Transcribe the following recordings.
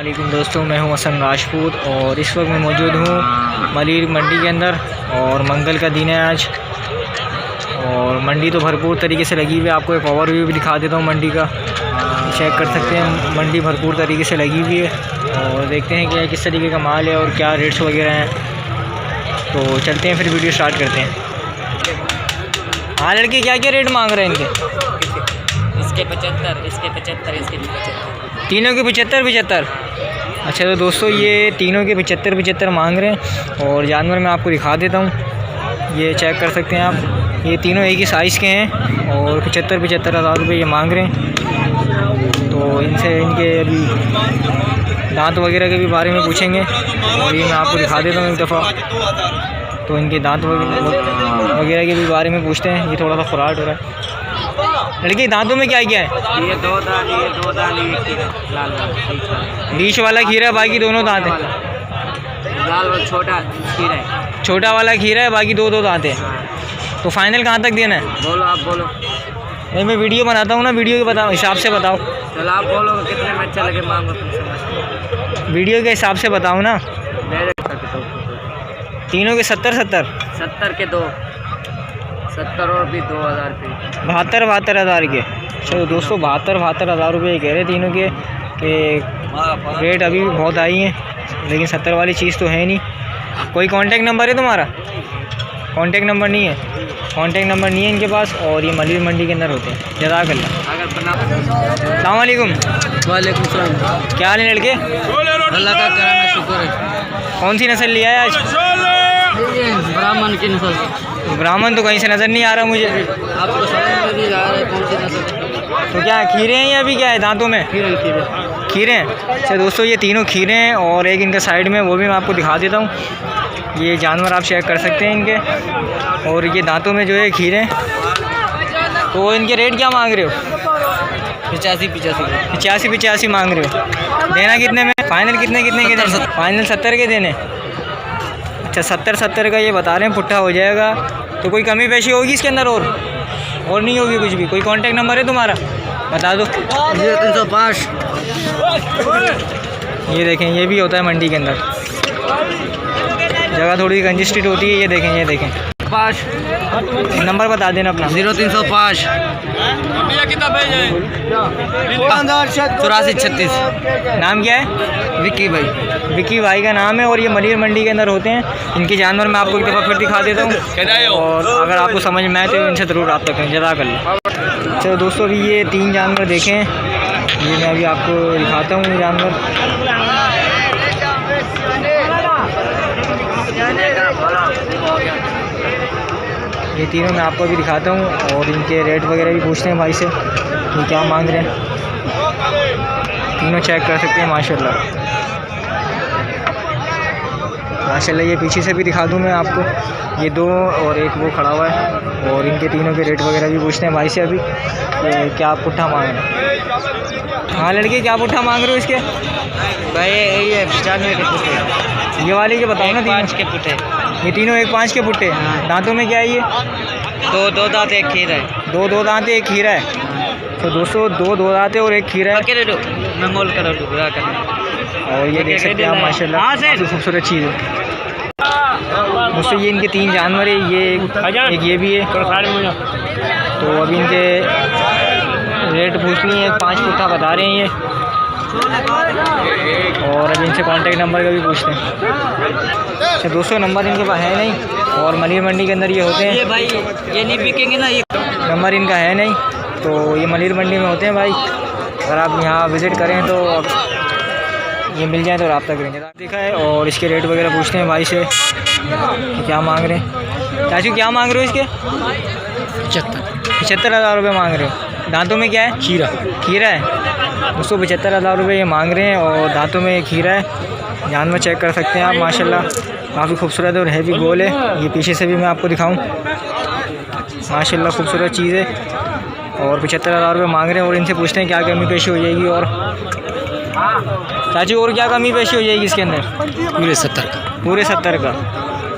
वालेकुम दोस्तों, मैं हूं हसन राजपूत और इस वक्त मैं मौजूद हूं मलिर मंडी के अंदर। और मंगल का दिन है आज और मंडी तो भरपूर तरीके से लगी हुई है। आपको एक ओवरव्यू भी दिखा देता हूं मंडी का, चेक कर सकते हैं। मंडी भरपूर तरीके से लगी हुई है और देखते हैं कि किस तरीके का माल है और क्या रेट्स वगैरह हैं। तो चलते हैं फिर वीडियो स्टार्ट करते हैं। हाँ लड़के, क्या क्या रेट मांग रहे हैं इनके? इसके 75, इसके 75, इसके 75। तीनों के 75। अच्छा तो दोस्तों ये तीनों के 75 मांग रहे हैं। और जानवर मैं आपको दिखा देता हूँ, ये चेक कर सकते हैं आप। ये तीनों एक ही साइज़ के हैं और 75 हज़ार रुपये ये मांग रहे हैं। तो इनसे इनके अभी दांत वगैरह के भी बारे में पूछेंगे और ये मैं आपको दिखा देता हूँ एक दफ़ा। तो इनके दांत वगैरह के भी बारे में पूछते हैं। ये थोड़ा सा खुराट हो रहा है। लड़के दांतों में क्या क्या है? ये दो दांत, ये दो दांत, ये लाल वाला, बीच वाला खीरा है, बाकी दोनों दांत हैं। लाल वाला छोटा खीरा है, छोटा वाला खीरा है, बाकी दो दांत हैं। तो फाइनल कहाँ तक देना है? बोलो आप बोलो। नहीं मैं वीडियो बनाता हूँ ना, वीडियो के बताओ हिसाब से बताओ। चलो आप बोलो कितने में अच्छा लगे मांगो तुम। वीडियो के हिसाब से बताओ ना। तीनों के 70 के दो 70 और भी 2000 रुपये, 72 हज़ार के। चलो दोस्तों 72 हज़ार रुपये कह रहे तीनों के रेट अभी बहुत आई हैं, लेकिन 70 वाली चीज़ तो है नहीं। कोई कांटेक्ट नंबर है तुम्हारा? कांटेक्ट नंबर नहीं है, कांटेक्ट नंबर नहीं है इनके पास। और ये मलिर मंडी के अंदर होते हैं। जज़ाकल्लाह। अस्सलाम वालेकुम। वालेकुम सलाम। क्या हाल है लड़के? अल्लाह का करम है, शुक्र है। कौन सी नस्ल लिया है आज? ब्राह्मण की नस्ल। ब्राह्मण तो कहीं से नज़र नहीं आ रहा मुझे। आपको समझ में नहीं आ रहा है कौन सी नस्ल? तो क्या खीरे हैं या अभी क्या है दांतों में? खीरे हैं। अच्छा दोस्तों ये तीनों खीरे हैं और एक इनका साइड में, वो भी मैं आपको दिखा देता हूँ। ये जानवर आप चेक कर सकते हैं इनके। और ये दांतों में जो है खीरे हैं। तो इनके रेट क्या मांग रहे हो? 85 मांग रहे हो। देना कितने में? फाइनल कितने के देने? फाइनल 70 के देने। अच्छा 70 का ये बता रहे हैं, पुट्ठा हो जाएगा। तो कोई कमी पेशी होगी इसके अंदर और नहीं होगी कुछ भी? कोई कांटेक्ट नंबर है तुम्हारा? बता दो। 0305। ये देखें, ये भी होता है मंडी के अंदर। जगह थोड़ी कंजेस्टेड होती है। ये देखें 5 नंबर बता देना अपना। 0305 8436। नाम क्या है? विक्की भाई। विक्की भाई का नाम है और ये मलिर मंडी के अंदर होते हैं। इनके जानवर मैं आपको एक दफ़ा फिर दिखा देता हूँ और अगर आपको समझ में आए तो इनसे ज़रूर रब्ता करें। जज़ाकल्लाह। चलो दोस्तों अभी ये 3 जानवर देखें, ये मैं अभी आपको दिखाता हूँ जानवर। ये तीनों मैं आपको भी दिखाता हूँ और इनके रेट वगैरह भी पूछते हैं भाई से कि क्या मांग रहे हैं। तीनों चेक कर सकते हैं माशाल्लाह। ये पीछे से भी दिखा दूँ मैं आपको। ये 2 और एक वो खड़ा हुआ है और इनके तीनों के रेट वगैरह भी पूछते हैं भाई से अभी क्या पुट्ठा मांग रहे हैं। हाँ लड़के, क्या पुट्ठा मांग रहे हो इसके? भाई ये 95 के पुट्टे। ये वाले के बताओ ना। 5 के पुट्टे। ये तीनों 1.5 के पुट्टे। दांतों में क्या है ये? दो दांत, एक खीरा है। दो दांत एक खीरा है। तो दोस्तों दो दांत है और एक खीरा है। मैं मोल कर और ये देख सकते हैं आप माशाल्लाह, काफ़ी खूबसूरत चीज़ है। दोस्तों ये इनके 3 जानवर है। एक ये भी है। तो अभी इनके रेट पूछ लिए हैं, 5 पुट्ठा बता रहे हैं ये। और अभी इनसे कांटेक्ट नंबर का भी पूछते हैं। अच्छा दोस्तों नंबर इनके पास है नहीं और मलिर मंडी के अंदर ये होते हैं। ये भाई ये नहीं बिकेंगे ना, ये नंबर इनका है नहीं। तो ये मलिर मंडी में होते हैं भाई। अगर आप यहाँ विज़िट करें तो ये मिल जाए तो रब्ता करेंगे। देखा है और इसके रेट वगैरह पूछते हैं भाई से कि क्या मांग रहे हैं। चाचू क्या मांग रहे हो इसके? 75 हज़ार रुपये मांग रहे हो। दांतों में क्या है? खीरा है। उसको 75 हज़ार रुपये ये मांग रहे हैं और दांतों में खीरा है। जानवर चेक कर सकते हैं आप माशाल्लाह, काफ़ी खूबसूरत है और हैवी गोल है। ये पीछे से भी मैं आपको दिखाऊं, माशाल्लाह खूबसूरत चीज़ है। और 75 हज़ार रुपये मांग रहे हैं और इनसे पूछते हैं क्या कमी पेशी हो जाएगी। और चाचू और क्या कमी पेशी हो जाएगी इसके अंदर? पूरे 70 का।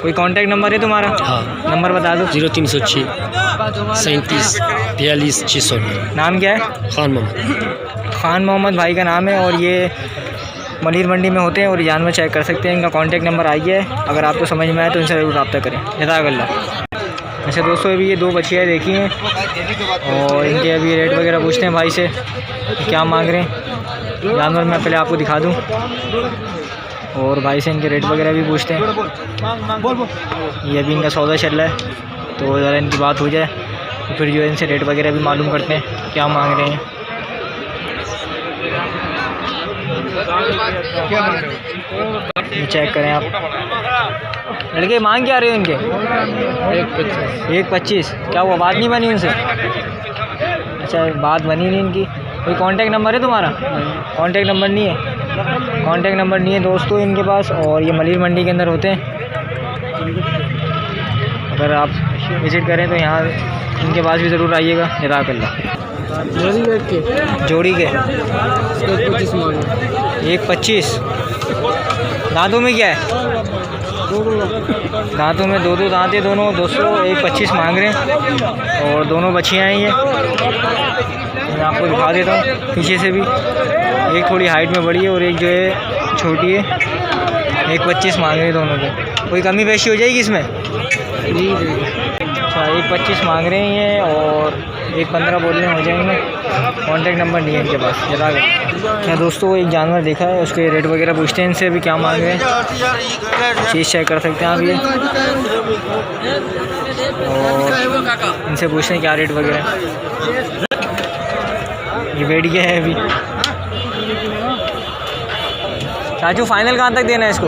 कोई कांटेक्ट नंबर है तुम्हारा? हाँ। नंबर बता दो। 0306 37 42 600। नाम क्या है? खान मोहम्मद भाई का नाम है। और ये मलिर मंडी में होते हैं और ये जानवर चेक कर सकते हैं। इनका कॉन्टैक्ट नंबर आई है, अगर आपको समझ में आए तो इनसे ज़रूर रब्ता करें। जज़ाकल्लाह। अच्छा दोस्तों, अभी ये 2 बछियाँ देखी हैं और इनके अभी रेट वगैरह पूछते हैं भाई से क्या मांग रहे हैं। जानवर मैं पहले आपको दिखा दूँ और भाई से इनके रेट वगैरह भी पूछते हैं। ये अभी इनका सौदा चल रहा है, तो ज़रा इनकी बात हो जाए तो फिर जो है इनसे रेट वगैरह भी मालूम करते हैं क्या मांग रहे हैं। ये चेक करें आप। लड़के मांग क्या रहे हो इनके? 1.25। क्या हुआ, बात नहीं बनी उनसे? अच्छा, बात बनी नहीं इनकी। कोई कांटेक्ट नंबर है तुम्हारा? कांटेक्ट नंबर नहीं है, कांटेक्ट नंबर नहीं है दोस्तों इनके पास। और ये मलिर मंडी के अंदर होते हैं। अगर आप विज़िट करें तो यहाँ इनके पास भी ज़रूर आइएगा। जज़ाकल्लाह। जोड़ी के 1.25। दांतों में क्या है? दांतों में 2 दांत है दोनों। दोस्तों 1.25 मांग रहे हैं और दोनों बच्चियाँ हैं ये। मैं आपको दिखा देता हूँ पीछे से भी। एक थोड़ी हाइट में बड़ी है और एक जो है छोटी है। 1.25 मांग रहे हैं दोनों के। कोई कमी पेशी हो जाएगी इसमें? अच्छा, 1.25 मांग रहे हैं ये और 1.15 बोलने हो जाएंगे। कांटेक्ट नंबर नहीं है इनके पास। जरा क्या दोस्तों, एक जानवर देखा है, उसके रेट वगैरह पूछते हैं इनसे अभी क्या मांग रहे हैं। चीज़ चेक कर सकते हैं आप ये, और इनसे पूछते हैं क्या रेट वगैरह। ये बैठ गया है अभी। चाचू फाइनल कहाँ तक देना है इसको?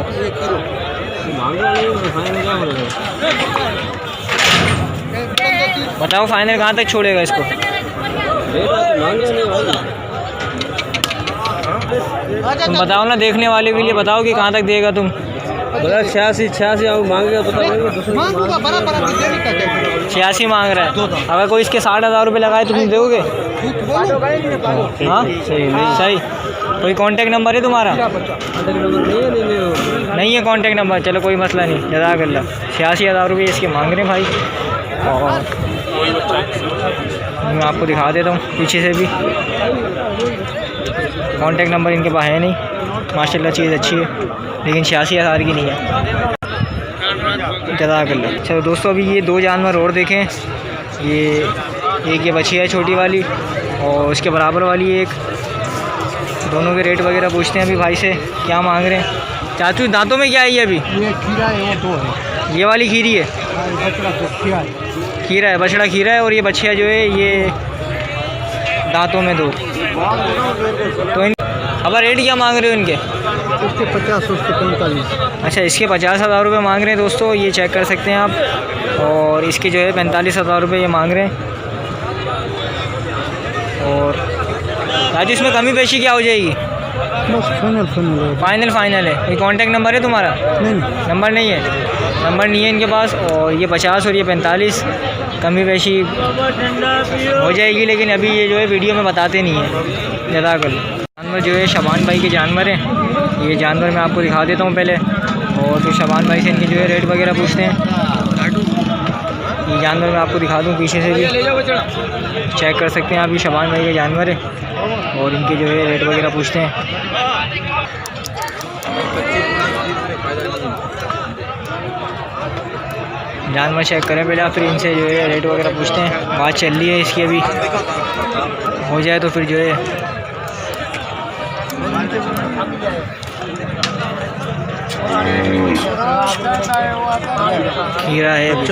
बताओ फाइनल कहाँ तक छोड़ेगा इसको? तुम बताओ ना, देखने वाले के लिए बताओ कि कहाँ तक देगा तुम। 86 आप मांगेगा तो 86 मांग रहा है। अगर कोई इसके 60,000 रुपये लगाए तो तुम दोगे? हाँ सही। कोई कांटेक्ट नंबर है तुम्हारा? नहीं है कांटेक्ट नंबर। चलो कोई मसला नहीं। जज़ाकल्लाह। 86,000 रुपये इसके मांग रहे हैं भाई। और मैं आपको दिखा देता हूँ पीछे से भी। कांटेक्ट नंबर इनके पास है नहीं। माशाल्लाह चीज़ अच्छी है, लेकिन 86,000 की नहीं है। जज़ाकल्लाह। चलो दोस्तों, अभी ये 2 जानवर और देखें। ये एक ये बछिया है छोटी वाली और उसके बराबर वाली एक। दोनों के रेट वगैरह पूछते हैं अभी भाई से क्या मांग रहे हैं। चाचू दांतों में क्या है ये अभी? ये खीरा है, ये 2 है। ये वाली खीरी है? खीरा है, बछड़ा खीरा है। और ये बछिया जो है ये दांतों में 2। तो इन अब रेट क्या मांग रहे हो इनके? इसके 50, उसके 45। अच्छा, इसके 50,000 रुपये मांग रहे हैं दोस्तों, ये चेक कर सकते हैं आप। और इसके जो है 45,000 रुपये ये मांग रहे हैं। और राजू इसमें कमी पेशी क्या हो जाएगी? बस फाइनल है। ये कांटेक्ट नंबर है तुम्हारा? नहीं। नंबर नहीं है इनके पास। और ये 50 और ये 45 कमी पेशी हो जाएगी, लेकिन अभी ये जो है वीडियो में बताते नहीं हैं। जज़ाकल्लाह। जानवर जो है शबान भाई के जानवर हैं। ये जानवर मैं आपको दिखा देता हूँ पहले, और फिर शबान भाई से इनके जो है रेट वगैरह पूछते हैं। ये जानवर मैं आपको दिखा दूँ पीछे से भी, चेक कर सकते हैं आप। ये शबान भाई के जानवर है और इनके जो है रेट वगैरह पूछते हैं। जानवर चेक करें पहले आप, फिर इनसे जो है रेट वगैरह पूछते हैं। बात चल रही है इसकी, अभी हो जाए तो फिर जो है खीरा है अभी।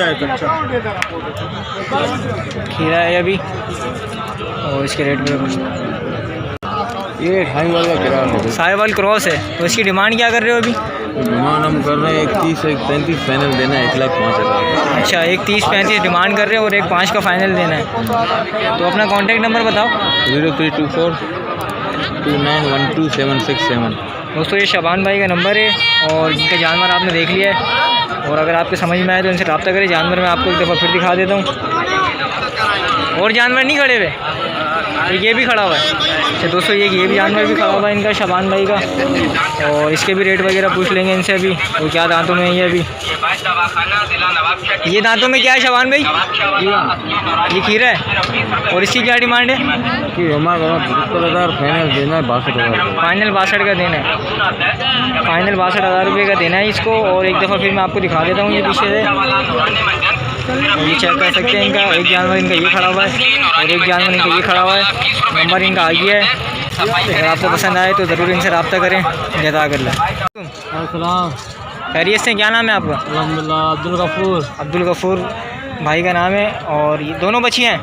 खीरा है अभी और इसके रेट में पूछते हैं। ये 2.5 वाला गिरा है। साहिवाल क्रॉस है, तो इसकी डिमांड क्या कर रहे हो अभी? डिमांड हम कर रहे हैं 1.30 से 1.35 फाइनल देना है। 1,05,000। अच्छा, 1.30-1.35 डिमांड कर रहे हैं और 1.5 का फाइनल देना है। तो अपना कॉन्टैक्ट नंबर बताओ। 0324 29127667। दोस्तों ये शबान भाई का नंबर है और इनका जानवर आपने देख लिया है। और अगर आपके समझ में आए तो इनसे रब्ता करें। जानवर मैं आपको एक दफ़ा फिर दिखा देता हूँ। और जानवर नहीं खड़े हुए, ये भी खड़ा हुआ है। अच्छा दोस्तों, ये भी जानवर भी खड़ा हुआ है इनका, शबान भाई का। और इसके भी रेट वगैरह पूछ लेंगे इनसे अभी, वो क्या दांतों में है ये अभी। ये दांतों में क्या है शबान भाई? ये खीरा है। और इसकी क्या डिमांड है? कि हमारा 75,000 फाइनल देना है, 62,000। फाइनल 62 का देना है। फाइनल 62,000 रुपये का देना है इसको। और एक दफ़ा फिर मैं आपको दिखा देता हूँ ये पीछे से। ये चेक कर सकते हैं इनका। एक जानवर इनका ये खड़ा हुआ है और एक जानवर इनका ये खड़ा हुआ है। नंबर इनका आ गया है। अगर आपको पसंद आए तो ज़रूर इनसे रब्ता करें। जज़ाकल्लाह। खैरियत से, क्या नाम है आपका? अल्हम्दुलिल्लाह, अब्दुल गफूर। अब्दुल गफूर भाई का नाम है। और ये दोनों बच्चियाँ हैं।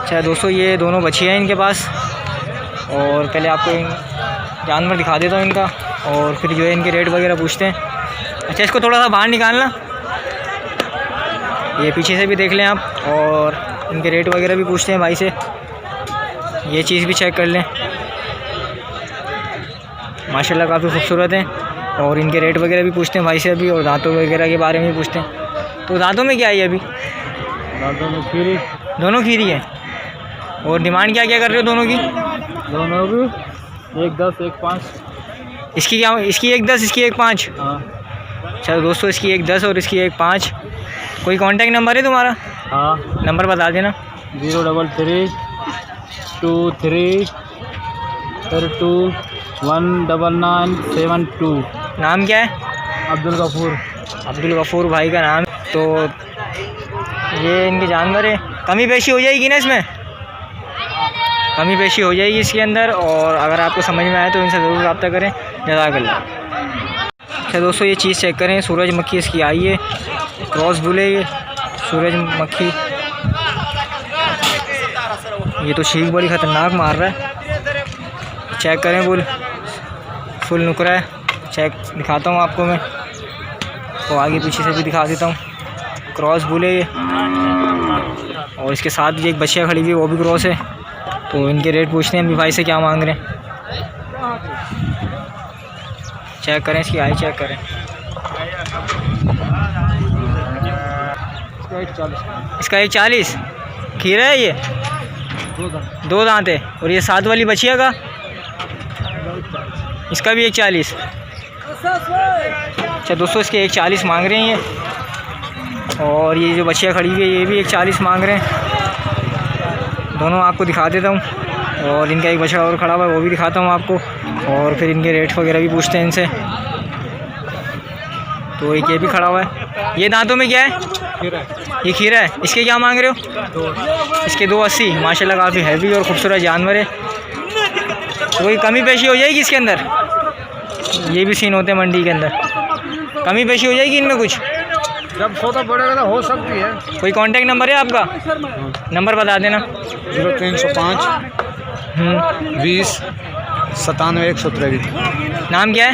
अच्छा दोस्तों, ये दोनों बच्चियाँ हैं इनके पास। और पहले आपको जानवर दिखा देता हूँ इनका और फिर जो है इनके रेट वगैरह पूछते हैं। अच्छा, इसको थोड़ा सा बाहर निकालना, ये पीछे से भी देख लें आप। और इनके रेट वगैरह भी पूछते हैं भाई से। ये चीज़ भी चेक कर लें। माशाल्लाह काफ़ी खूबसूरत है। और इनके रेट वगैरह भी पूछते हैं भाई से अभी। और दांतों वगैरह के बारे में भी पूछते हैं। तो दांतों में क्या है ये अभी? दांतों में खीरी। दोनों खीरी है। और डिमांड क्या क्या कर रहे हो दोनों की? दोनों भी 1,10, 1,5। इसकी क्या? इसकी 1,10, इसकी 1,5। हाँ अच्छा दोस्तों, इसकी 1,10 और इसकी 1,5। कोई कांटेक्ट नंबर है तुम्हारा? हाँ, नंबर बता देना। 033-232-19972। नाम क्या है? अब्दुल गफूर। अब्दुल गफूर भाई का नाम। तो ये इनके जानवर है। कमी पेशी हो जाएगी ना इसमें? कमी पेशी हो जाएगी इसके अंदर। और अगर आपको समझ में आए तो इनसे ज़रूर रब्ता करें। जज़ाकल्लाह। अच्छा दोस्तों, ये चीज़ चेक करें। सूरजमुखी इसकी आई है। क्रॉस बुल है ये सूरजमुखी। ये तो शीख बड़ी ख़तरनाक मार रहा है। चेक करें, बुल फुल नुकरा है। चेक दिखाता हूँ आपको मैं। तो आगे पीछे से भी दिखा देता हूँ। क्रॉस बुल है ये। और इसके साथ भी एक बच्चियाँ खड़ी हुई है, वो भी क्रॉस है। तो इनके रेट पूछते हैं अभी भाई से क्या मांग रहे हैं। चेक करें, इसकी आई चेक करें। इसका 1,40 खीरा है ये। 2 दांत है। और ये साथ वाली बच्चिया का? इसका भी 1,40। अच्छा दोस्तों, इसके 1,40 मांग रहे हैं ये। और ये जो बच्चियाँ खड़ी हुई है ये भी 1,40 मांग रहे हैं। दोनों आपको दिखा देता हूँ। और इनका एक बछड़ा और खड़ा हुआ है, वो भी दिखाता हूँ आपको। और फिर इनके रेट वगैरह भी पूछते हैं इनसे। तो एक ये भी खड़ा हुआ है। ये दांतों में क्या है? ये खीरा है। इसके क्या मांग रहे हो? इसके 2,80। माशाल्लाह काफ़ी हैवी और ख़ूबसूरत जानवर है। तो कोई कमी पेशी हो जाएगी इसके अंदर? ये भी सीन होते हैं मंडी के अंदर। कमी पेशी हो जाएगी इनमें कुछ? जब सौदा बढ़ेगा तो हो सकती है। कोई कांटेक्ट नंबर है आपका? नंबर बता देना। 0305 20 97 117। नाम क्या है?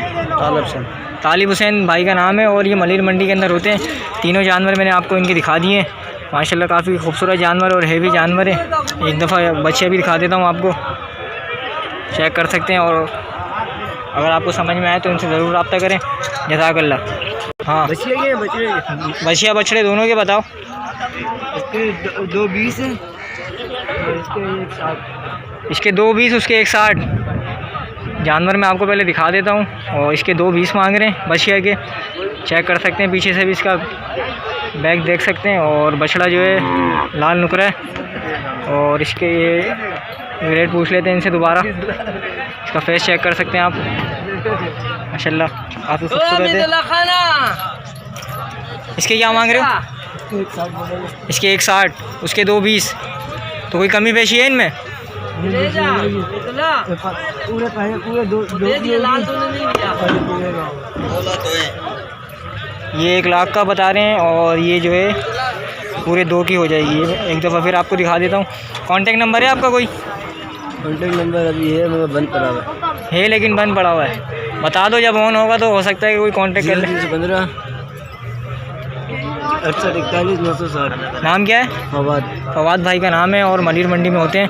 तालिब हुसैन भाई का नाम है। और ये मलिर मंडी के अंदर होते हैं। तीनों जानवर मैंने आपको इनके दिखा दिए हैं। माशाल्लाह काफ़ी खूबसूरत जानवर और हैवी जानवर है। एक दफ़ा बच्चे भी दिखा देता हूँ आपको, चेक कर सकते हैं। और अगर आपको समझ में आए तो इनसे ज़रूर रब्ता करें। जज़ाकल्लाह। हाँ, बछिया बछड़े दोनों के बताओ। इसके 2,20 है। इसके 2,20, उसके 1,60। जानवर मैं आपको पहले दिखा देता हूँ। और इसके 2,20 मांग रहे हैं बछिया के। चेक कर सकते हैं, पीछे से भी इसका बैग देख सकते हैं। और बछड़ा जो है लाल नुकरा है। और इसके ये रेट पूछ लेते हैं इनसे दोबारा। इसका फेस चेक कर सकते हैं आप। माशाल्लाह काफ़ी खूबसूरत है। इसके क्या मांग रहे हो? इसके 1,60, उसके 2,20। तो कोई कमी पेशी है इनमें? ये 1,00,000 का बता रहे हैं। और ये जो है पूरे 2 की हो जाएगी। एक दफ़ा फिर आपको दिखा देता हूँ। कांटेक्ट नंबर है आपका कोई? कॉन्टेक्ट नंबर अभी है मगर बंद पड़ा हुआ है, लेकिन बंद पड़ा हुआ है। बता दो, जब ऑन होगा तो हो सकता है कि कोई कांटेक्ट कर ले। 15 68 41 960। नाम क्या है? फवाद। फवाद भाई का नाम है। और मलिर मंडी में होते हैं।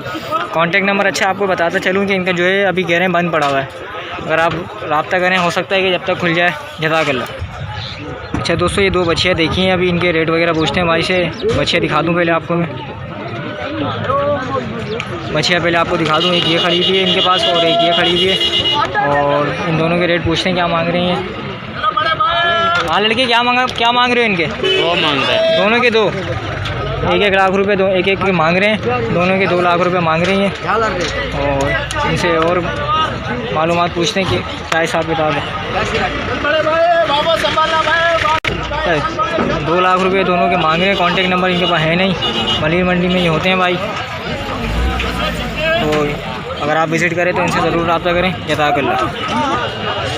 कांटेक्ट नंबर अच्छा आपको बताता चलूँ कि इनका जो है अभी कह रहे हैं बंद पड़ा हुआ है। अगर आप रब्ता करें, हो सकता है कि जब तक खुल जाए। जज़ाकल्लाह। अच्छा दोस्तों, ये 2 बच्चियाँ देखी हैं। अभी इनके रेट वगैरह पूछते हैं भाई से। बच्चियाँ दिखा दूँ पहले आपको मैं। बच्चियाँ पहले आपको दिखा दूँ। एक ये खड़ी हुई है इनके पास और एक ये खड़ी हुई है। और इन दोनों के रेट पूछते हैं क्या मांग रही हैं। हाँ लड़के क्या मांग रहे हो इनके? 2 मांग रहे हैं। दोनों के 2 1-1 लाख रुपए एक के मांग रहे हैं। दोनों के 2 लाख रुपए मांग रही हैं। और इनसे और मालूमात पूछते हैं कि क्या हिसाब किताब है। 2 लाख रुपए दोनों के मांग रहे हैं। कॉन्टेक्ट नंबर इनके पास है नहीं, मलिर मंडी में ये होते हैं भाई। तो अगर आप विज़िट करें तो इनसे ज़रूर रब्ता करें। जज़ाकल्लाह।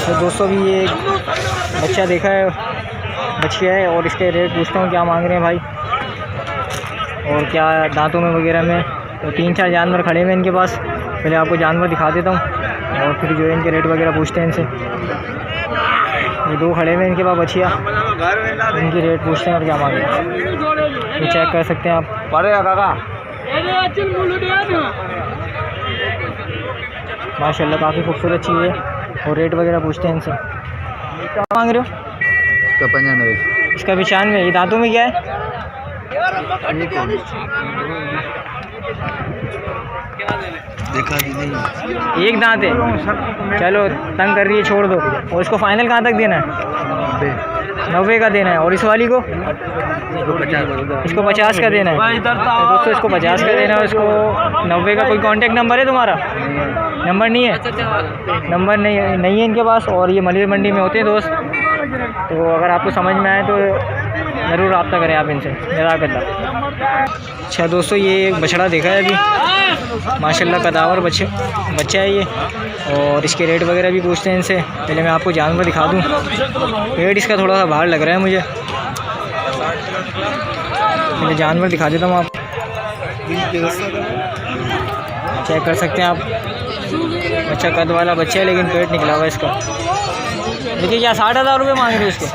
तो दोस्तों भी ये बच्चा देखा है, बच्चिया है, और इसके रेट पूछता हूँ क्या मांग रहे हैं भाई और क्या दांतों में वगैरह में। तो 3-4 जानवर खड़े हुए हैं इनके पास। पहले आपको जानवर दिखा देता हूँ और फिर जो है इनके रेट वगैरह पूछते हैं इनसे। ये 2 खड़े हुए हैं इनके पास बच्चिया, इनकी रेट पूछते हैं और क्या मांग रहे हैं। ये चेक कर सकते हैं आप। माशाल्लाह काफ़ी खूबसूरत चीज़ है और रेट वगैरह पूछते हैं इनसे। क्या मांग रहे हो? इसका 95। इसका 95। ये दांतों में क्या है? देखा नहीं, एक दांत है। चलो तंग कर रही है, छोड़ दो। और इसको फाइनल कहाँ तक देना है? 90 का देना है। और इस वाली को? इसको 50 का देना है। तो दोस्तों इसको 50 का देना है, इसको 90 का। कोई कांटेक्ट नंबर है तुम्हारा? नंबर नहीं है, नंबर नहीं है इनके पास। और ये मलिर मंडी में होते हैं दोस्त। तो अगर आपको समझ में आए तो ज़रूर रब्ता करें आप इनसे। जज़ाकल्लाह। अच्छा दोस्तों ये एक बछड़ा देखा है अभी, माशाल्लाह कदावर बच्चा है ये। और इसके रेट वगैरह भी पूछते हैं इनसे। पहले मैं आपको जानवर दिखा दूँ। रेट इसका थोड़ा सा बाहर लग रहा है मुझे। पहले जानवर दिखा देता हूँ, आप चेक कर सकते हैं आप। अच्छा कद वाला बच्चा है लेकिन पेट निकला हुआ है इसका। देखिए क्या 60,000 रुपये मांग रहे हो इसको?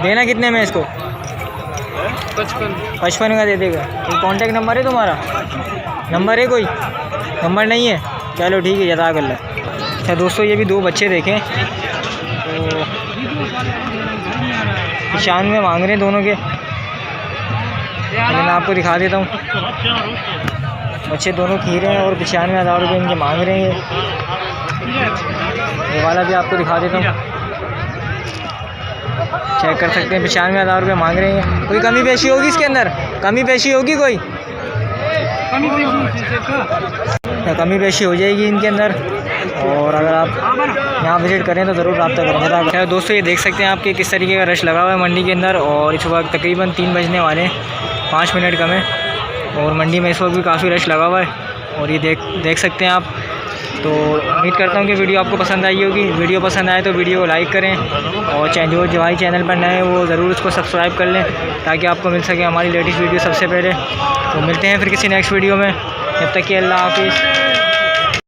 देना कितने में इसको? 55 का दे देगा। ये कांटेक्ट नंबर है तुम्हारा? नंबर है कोई? नंबर नहीं है? चलो ठीक है, जज़ाकल्लाह। अच्छा दोस्तों ये भी 2 बच्चे देखें तो 95 मांग रहे हैं दोनों के। मैं आपको दिखा देता हूँ। बच्चे दोनों खीरे हैं और 95,000 रुपये इनके मांग रहे हैं। ये वाला भी आपको दिखा देता हूँ, चेक कर सकते हैं। 95,000 रुपये मांग रहे हैं। कोई कमी पेशी होगी इसके अंदर? कमी पेशी होगी कोई? कमी पेशी हो जाएगी इनके अंदर। और अगर आप यहाँ विज़िट करें तो ज़रूर रब्ता करें। अच्छा दोस्तों ये देख सकते हैं आपके किस तरीके का रश लगा हुआ है मंडी के अंदर। और इस वक्त तकरीबन 3 बजने वाले हैं, 5 मिनट कम है। और मंडी में इस वक्त भी काफ़ी रश लगा हुआ है। और ये देख सकते हैं आप। तो उम्मीद करता हूँ कि वीडियो आपको पसंद आई होगी। वीडियो पसंद आए तो वीडियो को लाइक करें और जो भाई चैनल पर नए हैं वो ज़रूर उसको सब्सक्राइब कर लें ताकि आपको मिल सके हमारी लेटेस्ट वीडियो सबसे पहले। तो मिलते हैं फिर किसी नेक्स्ट वीडियो में। जब तक कि अल्लाह हाफिज़।